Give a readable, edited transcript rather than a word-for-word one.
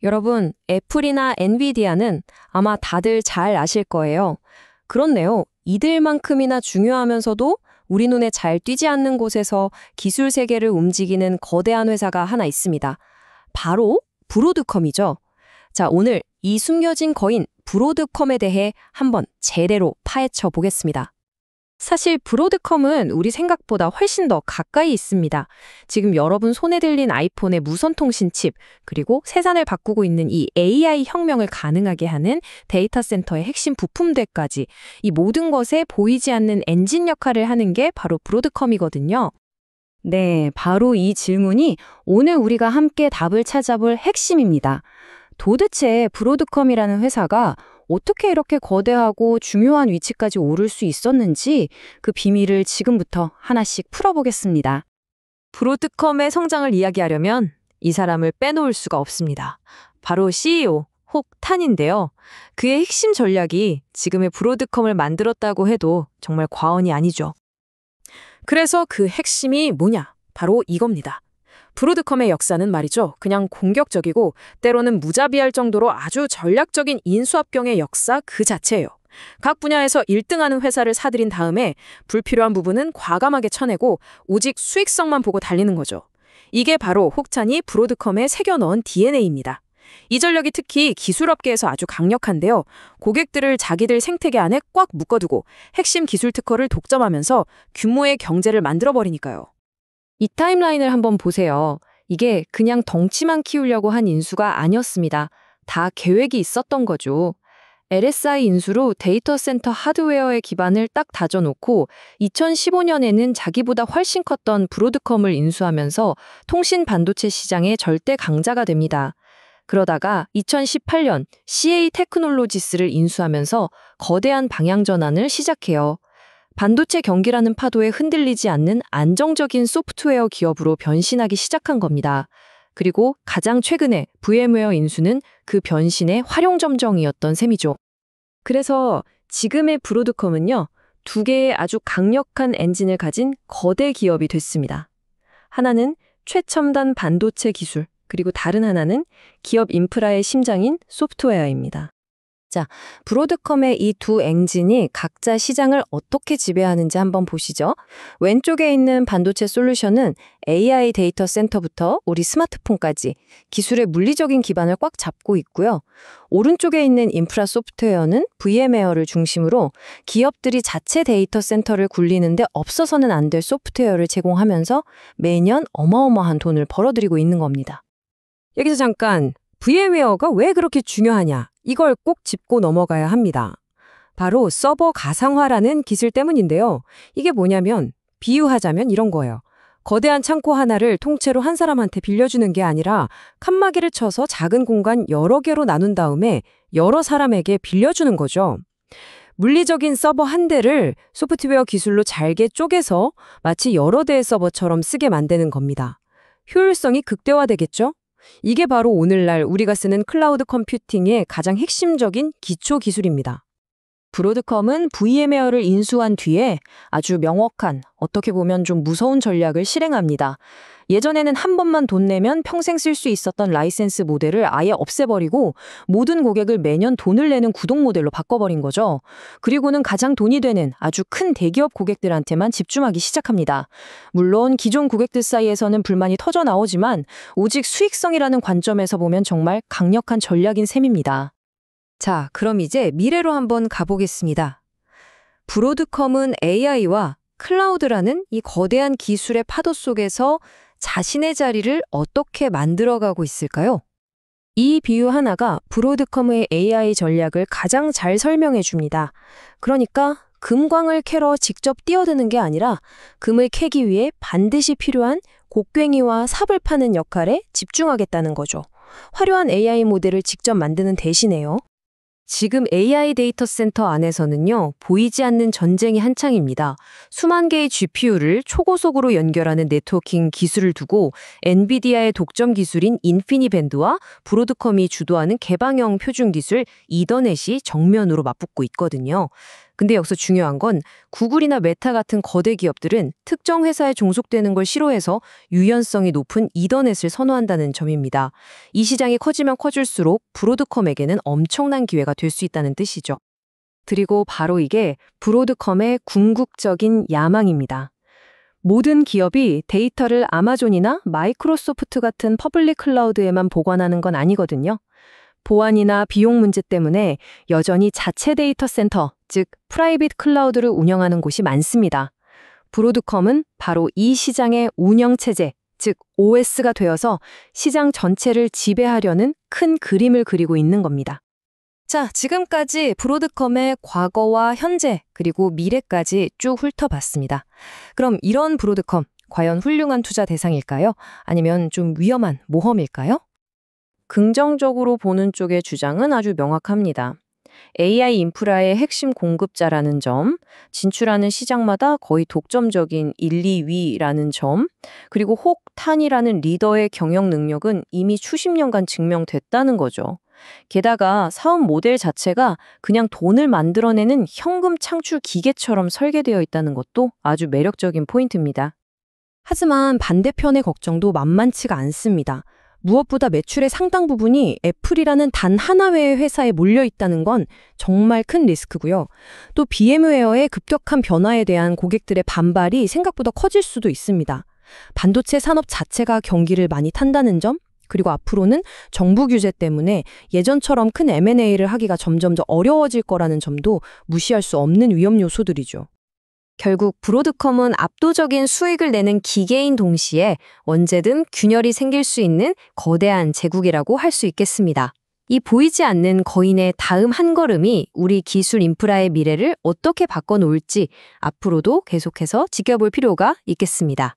여러분, 애플이나 엔비디아는 아마 다들 잘 아실 거예요. 그렇네요. 이들만큼이나 중요하면서도 우리 눈에 잘 띄지 않는 곳에서 기술 세계를 움직이는 거대한 회사가 하나 있습니다. 바로 브로드컴이죠. 자, 오늘 이 숨겨진 거인 브로드컴에 대해 한번 제대로 파헤쳐 보겠습니다. 사실 브로드컴은 우리 생각보다 훨씬 더 가까이 있습니다. 지금 여러분 손에 들린 아이폰의 무선통신 칩, 그리고 세상을 바꾸고 있는 이 AI 혁명을 가능하게 하는 데이터 센터의 핵심 부품들까지 이 모든 것에 보이지 않는 엔진 역할을 하는 게 바로 브로드컴이거든요. 네, 바로 이 질문이 오늘 우리가 함께 답을 찾아볼 핵심입니다. 도대체 브로드컴이라는 회사가 어떻게 이렇게 거대하고 중요한 위치까지 오를 수 있었는지 그 비밀을 지금부터 하나씩 풀어보겠습니다. 브로드컴의 성장을 이야기하려면 이 사람을 빼놓을 수가 없습니다. 바로 CEO, 혹 탄인데요. 그의 핵심 전략이 지금의 브로드컴을 만들었다고 해도 정말 과언이 아니죠. 그래서 그 핵심이 뭐냐? 바로 이겁니다. 브로드컴의 역사는 말이죠. 그냥 공격적이고 때로는 무자비할 정도로 아주 전략적인 인수합병의 역사 그 자체예요. 각 분야에서 1등하는 회사를 사들인 다음에 불필요한 부분은 과감하게 쳐내고 오직 수익성만 보고 달리는 거죠. 이게 바로 혹찬이 브로드컴에 새겨넣은 DNA입니다. 이 전략이 특히 기술업계에서 아주 강력한데요. 고객들을 자기들 생태계 안에 꽉 묶어두고 핵심 기술 특허를 독점하면서 규모의 경제를 만들어버리니까요. 이 타임라인을 한번 보세요. 이게 그냥 덩치만 키우려고 한 인수가 아니었습니다. 다 계획이 있었던 거죠. LSI 인수로 데이터 센터 하드웨어의 기반을 딱 다져놓고 2015년에는 자기보다 훨씬 컸던 브로드컴을 인수하면서 통신 반도체 시장의 절대 강자가 됩니다. 그러다가 2018년 CA 테크놀로지스를 인수하면서 거대한 방향 전환을 시작해요. 반도체 경기라는 파도에 흔들리지 않는 안정적인 소프트웨어 기업으로 변신하기 시작한 겁니다. 그리고 가장 최근에 VM웨어 인수는 그 변신의 활용점정이었던 셈이죠. 그래서 지금의 브로드컴은요, 두 개의 아주 강력한 엔진을 가진 거대 기업이 됐습니다. 하나는 최첨단 반도체 기술, 그리고 다른 하나는 기업 인프라의 심장인 소프트웨어입니다. 자, 브로드컴의 이 두 엔진이 각자 시장을 어떻게 지배하는지 한번 보시죠. 왼쪽에 있는 반도체 솔루션은 AI 데이터 센터부터 우리 스마트폰까지 기술의 물리적인 기반을 꽉 잡고 있고요. 오른쪽에 있는 인프라 소프트웨어는 VM웨어를 중심으로 기업들이 자체 데이터 센터를 굴리는데 없어서는 안 될 소프트웨어를 제공하면서 매년 어마어마한 돈을 벌어들이고 있는 겁니다. 여기서 잠깐, VM웨어가 왜 그렇게 중요하냐? 이걸 꼭 짚고 넘어가야 합니다. 바로 서버 가상화라는 기술 때문인데요. 이게 뭐냐면 비유하자면 이런 거예요. 거대한 창고 하나를 통째로 한 사람한테 빌려주는 게 아니라 칸막이를 쳐서 작은 공간 여러 개로 나눈 다음에 여러 사람에게 빌려주는 거죠. 물리적인 서버 한 대를 소프트웨어 기술로 잘게 쪼개서 마치 여러 대의 서버처럼 쓰게 만드는 겁니다. 효율성이 극대화되겠죠? 이게 바로 오늘날 우리가 쓰는 클라우드 컴퓨팅의 가장 핵심적인 기초 기술입니다. 브로드컴은 VM웨어를 인수한 뒤에 아주 명확한, 어떻게 보면 좀 무서운 전략을 실행합니다. 예전에는 한 번만 돈 내면 평생 쓸 수 있었던 라이센스 모델을 아예 없애버리고 모든 고객을 매년 돈을 내는 구독 모델로 바꿔버린 거죠. 그리고는 가장 돈이 되는 아주 큰 대기업 고객들한테만 집중하기 시작합니다. 물론 기존 고객들 사이에서는 불만이 터져 나오지만 오직 수익성이라는 관점에서 보면 정말 강력한 전략인 셈입니다. 자, 그럼 이제 미래로 한번 가보겠습니다. 브로드컴은 AI와 클라우드라는 이 거대한 기술의 파도 속에서 자신의 자리를 어떻게 만들어가고 있을까요? 이 비유 하나가 브로드컴의 AI 전략을 가장 잘 설명해 줍니다. 그러니까 금광을 캐러 직접 뛰어드는 게 아니라 금을 캐기 위해 반드시 필요한 곡괭이와 삽을 파는 역할에 집중하겠다는 거죠. 화려한 AI 모델을 직접 만드는 대신에요. 지금 AI 데이터 센터 안에서는요, 보이지 않는 전쟁이 한창입니다. 수만 개의 GPU를 초고속으로 연결하는 네트워킹 기술을 두고 엔비디아의 독점 기술인 인피니밴드와 브로드컴이 주도하는 개방형 표준 기술 이더넷이 정면으로 맞붙고 있거든요. 근데 여기서 중요한 건 구글이나 메타 같은 거대 기업들은 특정 회사에 종속되는 걸 싫어해서 유연성이 높은 이더넷을 선호한다는 점입니다. 이 시장이 커지면 커질수록 브로드컴에게는 엄청난 기회가 될 수 있다는 뜻이죠. 그리고 바로 이게 브로드컴의 궁극적인 야망입니다. 모든 기업이 데이터를 아마존이나 마이크로소프트 같은 퍼블릭 클라우드에만 보관하는 건 아니거든요. 보안이나 비용 문제 때문에 여전히 자체 데이터 센터, 즉 프라이빗 클라우드를 운영하는 곳이 많습니다. 브로드컴은 바로 이 시장의 운영체제, 즉 OS가 되어서 시장 전체를 지배하려는 큰 그림을 그리고 있는 겁니다. 자, 지금까지 브로드컴의 과거와 현재, 그리고 미래까지 쭉 훑어봤습니다. 그럼 이런 브로드컴, 과연 훌륭한 투자 대상일까요? 아니면 좀 위험한 모험일까요? 긍정적으로 보는 쪽의 주장은 아주 명확합니다. AI 인프라의 핵심 공급자라는 점, 진출하는 시장마다 거의 독점적인 1, 2위라는 점, 그리고 혹탄이라는 리더의 경영 능력은 이미 수십 년간 증명됐다는 거죠. 게다가 사업 모델 자체가 그냥 돈을 만들어내는 현금 창출 기계처럼 설계되어 있다는 것도 아주 매력적인 포인트입니다. 하지만 반대편의 걱정도 만만치가 않습니다. 무엇보다 매출의 상당 부분이 애플이라는 단 하나의 회사에 몰려 있다는 건 정말 큰 리스크고요. 또 VM웨어의 급격한 변화에 대한 고객들의 반발이 생각보다 커질 수도 있습니다. 반도체 산업 자체가 경기를 많이 탄다는 점, 그리고 앞으로는 정부 규제 때문에 예전처럼 큰 M&A를 하기가 점점 더 어려워질 거라는 점도 무시할 수 없는 위험 요소들이죠. 결국 브로드컴은 압도적인 수익을 내는 기계인 동시에 언제든 균열이 생길 수 있는 거대한 제국이라고 할 수 있겠습니다. 이 보이지 않는 거인의 다음 한 걸음이 우리 기술 인프라의 미래를 어떻게 바꿔놓을지 앞으로도 계속해서 지켜볼 필요가 있겠습니다.